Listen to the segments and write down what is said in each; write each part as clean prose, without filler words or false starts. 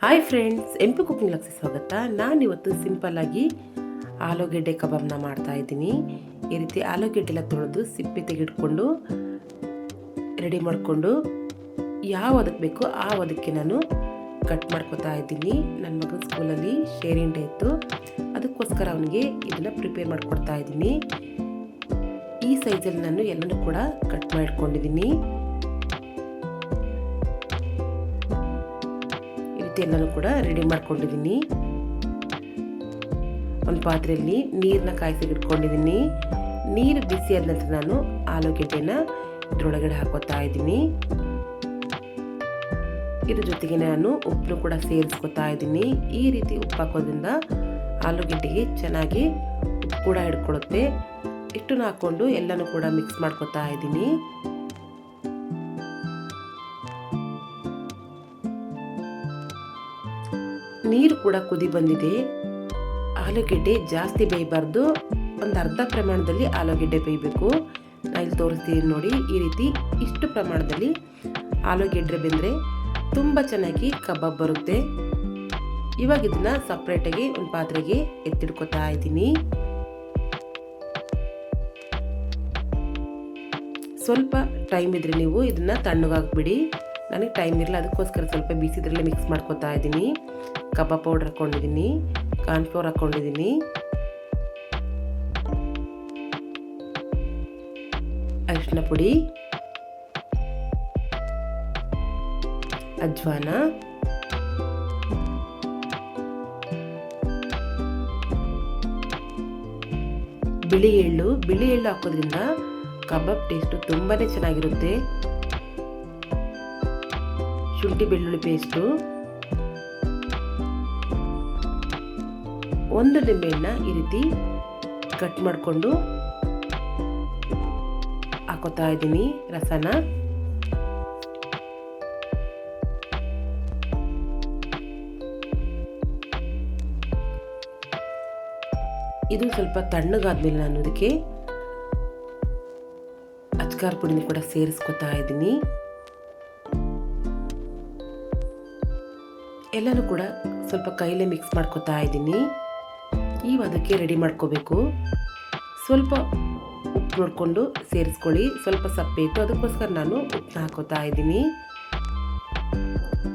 Hi friends, MP cooking ಲಾಗ್ಸ್ಗೆ ಸ್ವಾಗತ. ನಾನಿವತ್ತು ಸಿಂಪಲ್ಲಾಗಿ ಆಲೂಗೆಡ್ಡೆ ಕಬಾಬ್ನ ಮಾಡ್ತಾ ಇದ್ದೀನಿ. ಈ ರೀತಿ ಆಲೂಗೆಡ್ಡೆ ಎಲ್ಲ ತೊಳೆದು ಸಿಪ್ಪೆ ತೆಗೆದುಕೊಂಡು ರೆಡಿ ಮಾಡಿಕೊಂಡು ಯಾವ ಅದಕ್ಕೆ ಬೇಕೋ ಆ ಅದಕ್ಕೆ ನಾನು ಕಟ್ ಮಾಡ್ಕೊತಾ ಇದ್ದೀನಿ. ನನ್ನ ಮಗನ ಸ್ಕೂಲಲ್ಲಿ ಶೇರಿಂಗ್ ಡೇ ಇತ್ತು, ಅದಕ್ಕೋಸ್ಕರ ಅವನಿಗೆ ಇದನ್ನು ಪ್ರಿಪೇರ್ ಮಾಡಿಕೊಡ್ತಾ ಇದ್ದೀನಿ. ಈ ಸೈಜಲ್ಲಿ ನಾನು ಎಲ್ಲನೂ ಕೂಡ ಕಟ್ ಮಾಡಿಕೊಂಡಿದ್ದೀನಿ. ಎಲ್ಲನೂ ಕೂಡ ರೆಡಿ ಮಾಡ್ಕೊಂಡಿದ್ದೀನಿ. ಒಂದು ಪಾತ್ರೆಯಲ್ಲಿ ನೀರನ್ನ ಕಾಯಿಸಿಟ್ಕೊಂಡಿದ್ದೀನಿ. ನೀರು ಬಿಸಿ ಆದ ನಂತರ ನಾನು ಆಲೂಗೆಡ್ಡೆನ ಇದ್ರೊಳಗಡೆ ಹಾಕೋತಾ ಇದ್ದೀನಿ. ಇದ್ರ ಜೊತೆಗೆ ನಾನು ಉಪ್ಪನ್ನು ಕೂಡ ಸೇರಿಸ್ಕೊತಾ ಇದ್ದೀನಿ. ಈ ರೀತಿ ಉಪ್ಪು ಹಾಕೋದ್ರಿಂದ ಆಲೂಗೆಡ್ಡೆಗೆ ಚೆನ್ನಾಗಿ ಉಪ್ಪು ಕೂಡ ಹಿಡ್ಕೊಳ್ಳುತ್ತೆ. ಇಷ್ಟನ್ನು ಹಾಕ್ಕೊಂಡು ಎಲ್ಲನೂ ಕೂಡ ಮಿಕ್ಸ್ ಮಾಡ್ಕೊತಾ ಇದ್ದೀನಿ. ನೀರು ಕೂಡ ಕುದಿ ಬಂದಿದೆ. ಆಲೂಗೆಡ್ಡೆ ಜಾಸ್ತಿ ಬೇಯಬಾರ್ದು, ಒಂದು ಅರ್ಧ ಪ್ರಮಾಣದಲ್ಲಿ ಆಲೂಗೆಡ್ಡೆ ಬೇಯಬೇಕು. ನಾನು ಇಲ್ಲಿ ತೋರಿಸ್ತೀನಿ ನೋಡಿ, ಈ ರೀತಿ ಇಷ್ಟು ಪ್ರಮಾಣದಲ್ಲಿ ಆಲೂಗೆಡ್ಡೆ ಬೆಂದರೆ ತುಂಬ ಚೆನ್ನಾಗಿ ಕಬಾಬ್ ಬರುತ್ತೆ. ಇವಾಗ ಇದನ್ನ ಸಪ್ರೇಟಾಗಿ ಒಂದು ಪಾತ್ರೆಗೆ ಎತ್ತಿಡ್ಕೊತಾ ಇದ್ದೀನಿ. ಸ್ವಲ್ಪ ಟೈಮ್ ಇದ್ರೆ ನೀವು ಇದನ್ನ ತಣ್ಣಗಾಕ್ಬಿಡಿ. ನನಗೆ ಟೈಮ್ ಇರಲ್ಲ, ಅದಕ್ಕೋಸ್ಕರ ಸ್ವಲ್ಪ ಬಿಸಿದ್ರಲ್ಲೇ ಮಿಕ್ಸ್ ಮಾಡ್ಕೊತಾ ಇದ್ದೀನಿ. ಕಬಾಬ್ ಪೌಡರ್ ಹಾಕ್ಕೊಂಡಿದ್ದೀನಿ, ಕಾರ್ನ್ಫ್ಲೋರ್ ಹಾಕ್ಕೊಂಡಿದ್ದೀನಿ, ಅರಿಶಿನ ಪುಡಿ, ಅಜ್ವಾನ, ಬಿಳಿ ಎಳ್ಳು ಹಾಕೋದ್ರಿಂದ ಕಬಾಬ್ ಟೇಸ್ಟು ತುಂಬಾನೇ ಚೆನ್ನಾಗಿರುತ್ತೆ. ಶುಂಠಿ ಬೆಳ್ಳುಳ್ಳಿ ಪೇಸ್ಟು, ಒಂದು ನಿಂಬೆಹಣ್ಣ ಈ ರೀತಿ ಕಟ್ ಮಾಡಿಕೊಂಡು ಹಾಕೋತಾ ಇದ್ದೀನಿ ರಸನ. ಇದು ಸ್ವಲ್ಪ ತಣ್ಣಗಾದ್ಮೇಲೆ ನಾನು ಅದಕ್ಕೆ ಅಚ್ಕಾರ್ ಪುಡಿನ ಕೂಡ ಸೇರಿಸ್ಕೊತಾ ಇದ್ದೀನಿ. ಎಲ್ಲನೂ ಕೂಡ ಸ್ವಲ್ಪ ಕೈಲೇ ಮಿಕ್ಸ್ ಮಾಡ್ಕೊತಾ ಇದ್ದೀನಿ. ಅದಕ್ಕೆ ರೆಡಿ ಮಾಡ್ಕೋಬೇಕು. ಸ್ವಲ್ಪ ಉಪ್ಪು ನೋಡಿಕೊಂಡು ಸೇರಿಸ್ಕೊಳ್ಳಿ. ಸ್ವಲ್ಪ ಸಪ್ಪೆ ಇತ್ತು, ಅದಕ್ಕೋಸ್ಕರ ನಾನು ಉಪ್ಪನ್ನ ಹಾಕೋತಾ ಇದ್ದೀನಿ.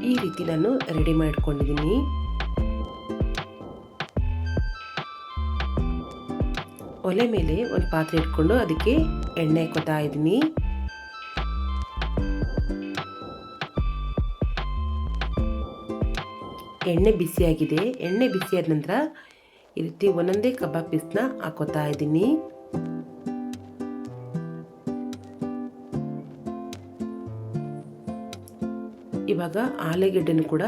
ಈ ರೀತಿ ನಾನು ರೆಡಿ ಮಾಡ್ಕೊಂಡಿದ್ದೀನಿ. ಒಲೆ ಮೇಲೆ ಒಂದು ಪಾತ್ರೆ ಇಟ್ಕೊಂಡು ಅದಕ್ಕೆ ಎಣ್ಣೆ ಹಾಕೋತಾ ಇದ್ದೀನಿ. ಎಣ್ಣೆ ಬಿಸಿಯಾಗಿದೆ. ಎಣ್ಣೆ ಬಿಸಿಯಾದ ನಂತರ ಈ ರೀತಿ ಒಂದೊಂದೇ ಕಬಾಬ್ ಪೀಸ್ನ ಹಾಕೋತಾ ಇದ್ದೀನಿ. ಇವಾಗ ಆಲೂಗೆಡ್ಡೆನೂ ಕೂಡ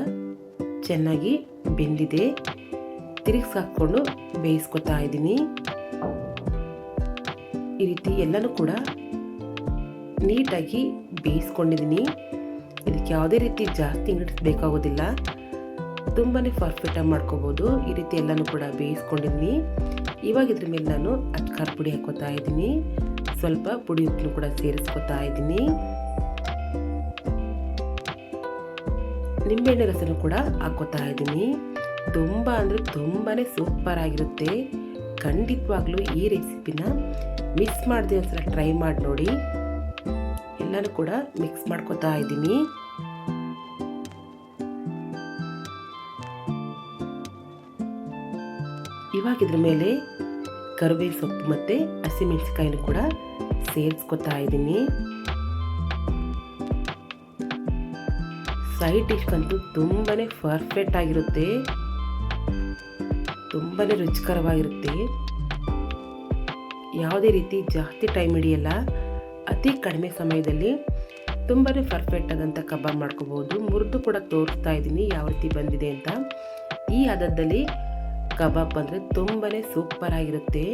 ಚೆನ್ನಾಗಿ ಬೆಂದಿದೆ. ತಿರುಗಿಸಿ ಹಾಕ್ಕೊಂಡು ಬೇಯಿಸ್ಕೊತಾ ಇದ್ದೀನಿ. ಈ ರೀತಿ ಎಲ್ಲನೂ ಕೂಡ ನೀಟಾಗಿ ಬೇಯಿಸ್ಕೊಂಡಿದ್ದೀನಿ. ಇದಕ್ಕೆ ಯಾವುದೇ ರೀತಿ ಜಾಸ್ತಿ ಇಂಗ್ರೀಡಿಯೆಂಟ್ಸ್ ಬೇಕಾಗೋದಿಲ್ಲ, ತುಂಬಾ ಪರ್ಫೆಕ್ಟಾಗಿ ಮಾಡ್ಕೋಬೋದು. ಈ ರೀತಿ ಎಲ್ಲನೂ ಕೂಡ ಬೇಯಿಸ್ಕೊಂಡಿದ್ದೀನಿ. ಇವಾಗ ಇದ್ರ ಮೇಲೆ ನಾನು ಅಚ್ಕಾರ್ ಪುಡಿ ಹಾಕೋತಾ ಇದ್ದೀನಿ. ಸ್ವಲ್ಪ ಪುಡಿ ಉಪ್ಪನ್ನು ಕೂಡ ಸೇರಿಸ್ಕೊತಾ ಇದ್ದೀನಿ. ನಿಂಬೆಹಣ್ಣೆ ರಸನೂ ಕೂಡ ಹಾಕೋತಾ ಇದ್ದೀನಿ. ತುಂಬ ಅಂದರೆ ತುಂಬಾ ಸೂಪರ್ ಆಗಿರುತ್ತೆ. ಖಂಡಿತವಾಗ್ಲೂ ಈ ರೆಸಿಪಿನ ಮಿಕ್ಸ್ ಮಾಡದೆ ಒಂದ್ಸಲ ಟ್ರೈ ಮಾಡಿ ನೋಡಿ. ಎಲ್ಲನೂ ಕೂಡ ಮಿಕ್ಸ್ ಮಾಡ್ಕೋತಾ ಇದ್ದೀನಿ. ಇವಾಗ ಇದ್ರ ಮೇಲೆ ಕರಿಬೇವು ಸೊಪ್ಪು ಮತ್ತು ಹಸಿಮೆಣಸಿನಕಾಯಿನೂ ಕೂಡ ಸೇರಿಸ್ಕೊತಾ ಇದ್ದೀನಿ. ಸೈಡ್ ಡಿಶ್ಗಂತೂ ತುಂಬಾ ಪರ್ಫೆಕ್ಟ್ ಆಗಿರುತ್ತೆ, ತುಂಬಾ ರುಚಿಕರವಾಗಿರುತ್ತೆ. ಯಾವುದೇ ರೀತಿ ಜಾಸ್ತಿ ಟೈಮ್ ಹಿಡಿಯಲ್ಲ, ಅತಿ ಕಡಿಮೆ ಸಮಯದಲ್ಲಿ ತುಂಬಾ ಪರ್ಫೆಕ್ಟ್ ಆದಂಥ ಕಬಾಬ್ ಮಾಡ್ಕೋಬೋದು. ಮುರಿದು ಕೂಡ ತೋರಿಸ್ತಾ ಇದ್ದೀನಿ ಯಾವ ರೀತಿ ಬಂದಿದೆ ಅಂತ. ಈ ಹದದಲ್ಲಿ ಕಬಾಬ್ ಬಂದರೆ ತುಂಬಾ ಸೂಪರ್ ಆಗಿರುತ್ತೆ.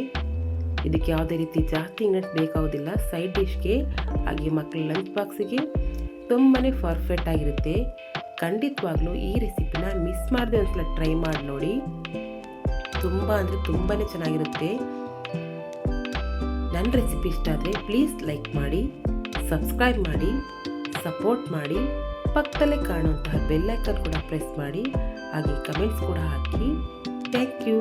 ಇದಕ್ಕೆ ಯಾವುದೇ ರೀತಿ ಜಾಸ್ತಿ ಇಂಗ್ರೀಡಿಯೆಂಟ್ಸ್ ಬೇಕಾಗೋದಿಲ್ಲ. ಸೈಡ್ ಡಿಶ್ಗೆ ಹಾಗೆ ಮಕ್ಕಳ ಲಂಚ್ ಬಾಕ್ಸಿಗೆ ತುಂಬಾ ಪರ್ಫೆಕ್ಟ್ ಆಗಿರುತ್ತೆ. ಖಂಡಿತವಾಗ್ಲೂ ಈ ರೆಸಿಪಿನ ಮಿಸ್ ಮಾಡದೆ ಒಂದ್ಸಲ ಟ್ರೈ ಮಾಡಿ ನೋಡಿ. ತುಂಬ ಅಂದರೆ ತುಂಬಾ ಚೆನ್ನಾಗಿರುತ್ತೆ. ನನ್ನ ರೆಸಿಪಿ ಇಷ್ಟ ಆದರೆ ಪ್ಲೀಸ್ ಲೈಕ್ ಮಾಡಿ, ಸಬ್ಸ್ಕ್ರೈಬ್ ಮಾಡಿ, ಸಪೋರ್ಟ್ ಮಾಡಿ. ಪಕ್ಕದಲ್ಲೇ ಕಾಣುವಂತಹ ಬೆಲ್ ಐಕಾನ್ ಕೂಡ ಪ್ರೆಸ್ ಮಾಡಿ ಹಾಗೆ ಕಮೆಂಟ್ಸ್ ಕೂಡ ಹಾಕಿ. Thank you.